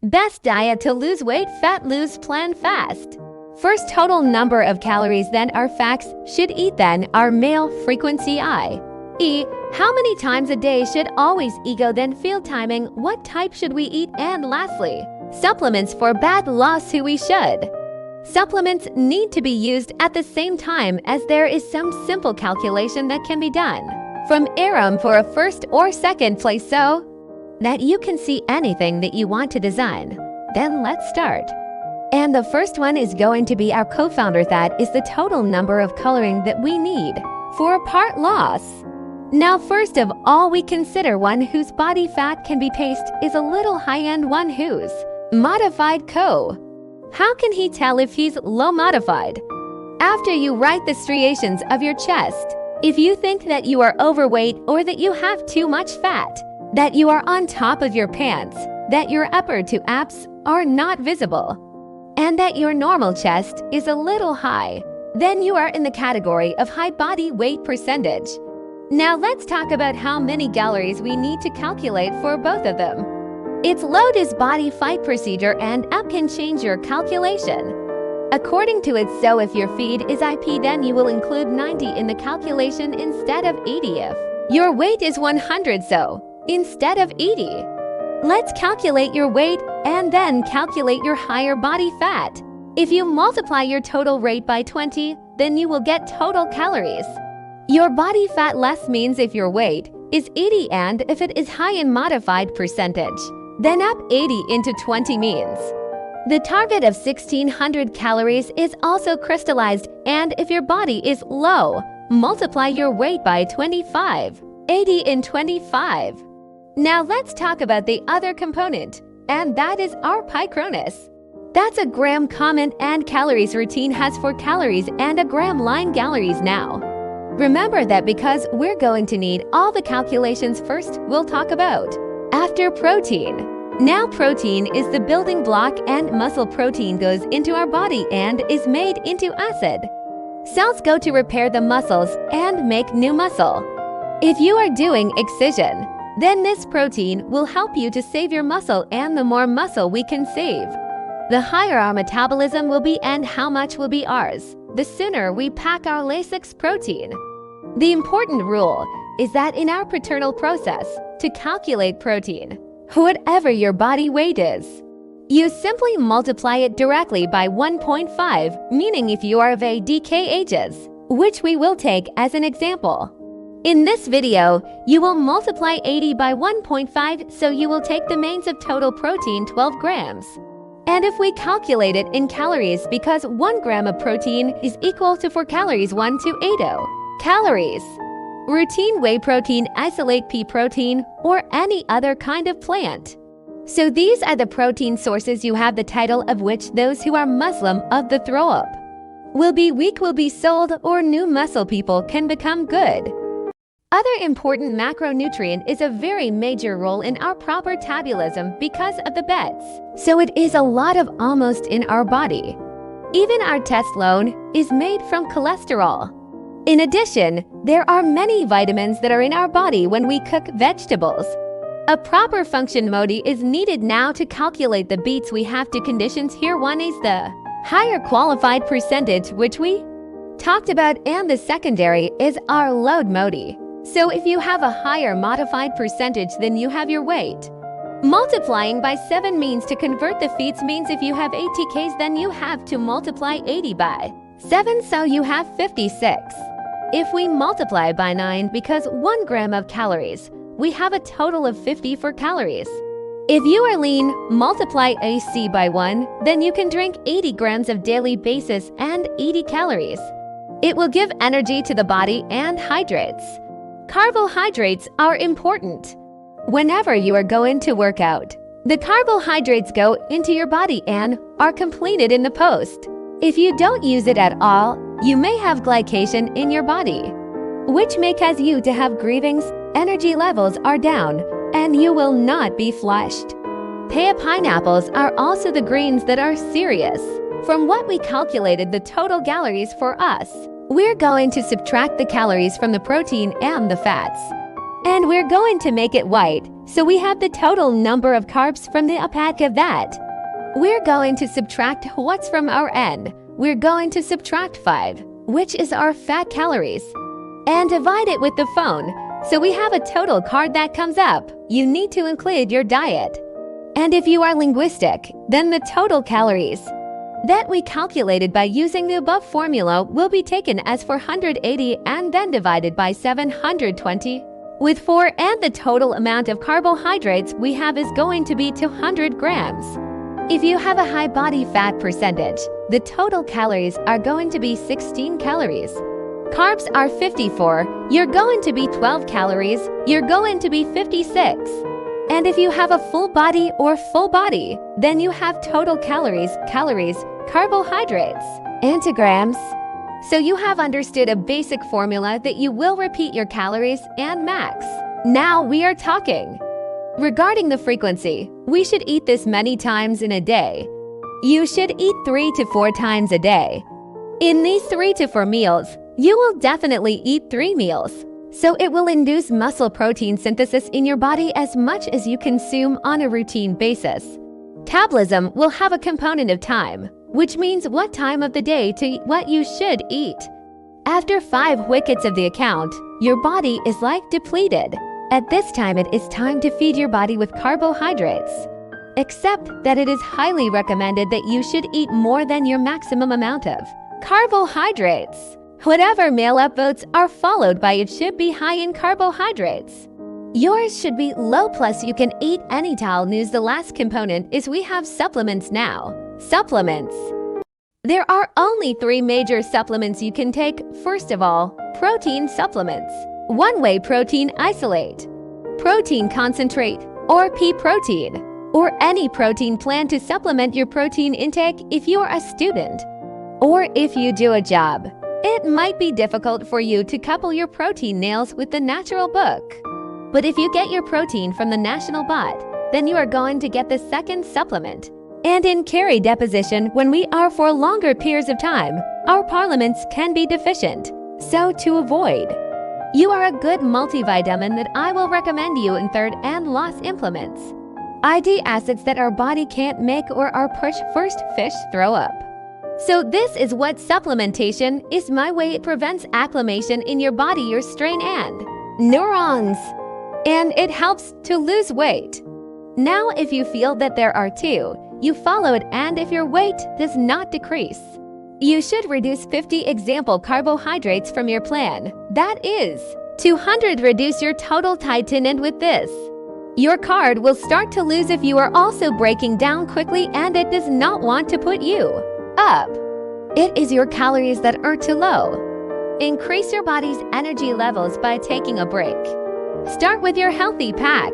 Best diet to lose weight, fat lose, plan fast. First, total number of calories, then our facts, should eat, then our meal frequency i.e. how many times a day should always ego, then field timing, what type should we eat, and lastly, supplements for bad loss, who we should. Supplements need to be used at the same time, as there is some simple calculation that can be done from Aram for a first or second place so that you can see anything that you want to design. Then let's start. And the first one is going to be our co-founder, that is the total number of coloring that we need for a part loss. Now, first of all, we consider one whose body fat can be paced is a little high and one who's modified How can he tell if he's low modified? After you write the striations of your chest, if you think that you are overweight or that you have too much fat, that you are on top of your pants, that your upper two abs are not visible, and that your normal chest is a little high, then you are in the category of high body weight percentage. Now let's talk about how many calories we need to calculate for both of them. It's load is body fight procedure and up can change your calculation according to it. So if your feed is IP, then you will include 90 in the calculation instead of 80. If your weight is 100, so instead of 80. Let's calculate your weight and then calculate your higher body fat. If you multiply your total rate by 20, then you will get total calories. Your body fat less means if your weight is 80 and if it is high in modified percentage, then up 80 into 20 means the target of 1600 calories is also crystallized, and if your body is low, multiply your weight by 25, 80 in 25. Now let's talk about the other component, and that is our picronus. That's a gram comment and calories routine has 4 calories and a gram line calories now. Remember that because we're going to need all the calculations first, we'll talk about after protein. Now protein is the building block, and muscle protein goes into our body and is made into acid. Cells go to repair the muscles and make new muscle. If you are doing excision, then this protein will help you to save your muscle, and the more muscle we can save, the higher our metabolism will be and how much will be ours, the sooner we pack our Lasix protein. The important rule is that in our paternal process, to calculate protein, whatever your body weight is, you simply multiply it directly by 1.5, meaning if you are of a DK ages, which we will take as an example. In this video, you will multiply 80 by 1.5, so you will take the mains of total protein 12 grams. And if we calculate it in calories, because 1 gram of protein is equal to 4 calories, 1 to 80 calories. Routine whey protein, isolate pea protein, or any other kind of plant. So these are the protein sources you have the title of which those who are Muslim of the throw up will be weak, will be sold, or new muscle people can become good. Other important macronutrient is a very major role in our proper metabolism because of the bets. So it is a lot of almost in our body. Even our testosterone is made from cholesterol. In addition, there are many vitamins that are in our body when we cook vegetables. A proper function mode is needed now to calculate the beats. We have two conditions here. One is the higher qualified percentage, which we talked about, and the secondary is our load mode. So if you have a higher modified percentage, then you have your weight. Multiplying by 7 means to convert the feeds means if you have 80 Ks, then you have to multiply 80 by 7, so you have 56. If we multiply by 9, because 1 gram of calories, we have a total of 54 calories. If you are lean, multiply AC by 1, then you can drink 80 grams of daily basis and 80 calories. It will give energy to the body and hydrates. Carbohydrates are important. Whenever you are going to work out, the carbohydrates go into your body and are completed in the post. If you don't use it at all, you may have glycation in your body, which may cause you to have cravings, energy levels are down, and you will not be flushed. Pineapples are also the greens that are serious. From what we calculated the total calories for us, we're going to subtract the calories from the protein and the fats. And we're going to make it white, So we have the total number of carbs from the pack of that. We're going to subtract what's from our end. We're going to subtract 5, which is our fat calories, and divide it with the phone. So we have a total card that comes up. You need to include your diet. And if you are linguistic, then the total calories that we calculated by using the above formula will be taken as 480 and then divided by 720 with 4, and the total amount of carbohydrates we have is going to be 200 grams. If you have a high body fat percentage, the total calories are going to be 16 calories. Carbs are 54, you're going to be 12 calories, you're going to be 56. And if you have a full body or full body, then you have total calories, carbohydrates, and grams. So you have understood a basic formula that you will repeat your calories and max. Now we are talking. Regarding the frequency, we should eat this many times in a day. You should eat 3 to 4 times a day. In these 3 to 4 meals, you will definitely eat 3 meals. So it will induce muscle protein synthesis in your body as much as you consume on a routine basis. Metabolism will have a component of time, which means what time of the day to eat what you should eat. After 5 wickets of the account, your body is like depleted. At this time, it is time to feed your body with carbohydrates. Except that it is highly recommended that you should eat more than your maximum amount of carbohydrates. Whatever meal upvotes are followed by it should be high in carbohydrates. Yours should be low, plus you can eat anytime. News. The last component is we have supplements now. Supplements. There are only 3 major supplements you can take. First of all, protein supplements. One-way protein isolate, protein concentrate, or pea protein, or any protein plan to supplement your protein intake if you are a student or if you do a job. It might be difficult for you to couple your protein nails with the natural book. But if you get your protein from the national bot, then you are going to get the second supplement. And in carry deposition, when we are for longer periods of time, our parliaments can be deficient. So to avoid, you are a good multivitamin that I will recommend you in third and loss implements. ID acids that our body can't make or our first fish throw up. So this is what supplementation is. My way it prevents acclimation in your body, your strain and neurons, and it helps to lose weight. Now if you feel that there are 2, you follow it, and if your weight does not decrease, you should reduce 50 example carbohydrates from your plan. That is 200. Reduce your total titan, and with this, your card will start to lose if you are also breaking down quickly and it does not want to put you up. It is your calories that are too low. Increase your body's energy levels by taking a break. Start with your healthy pack.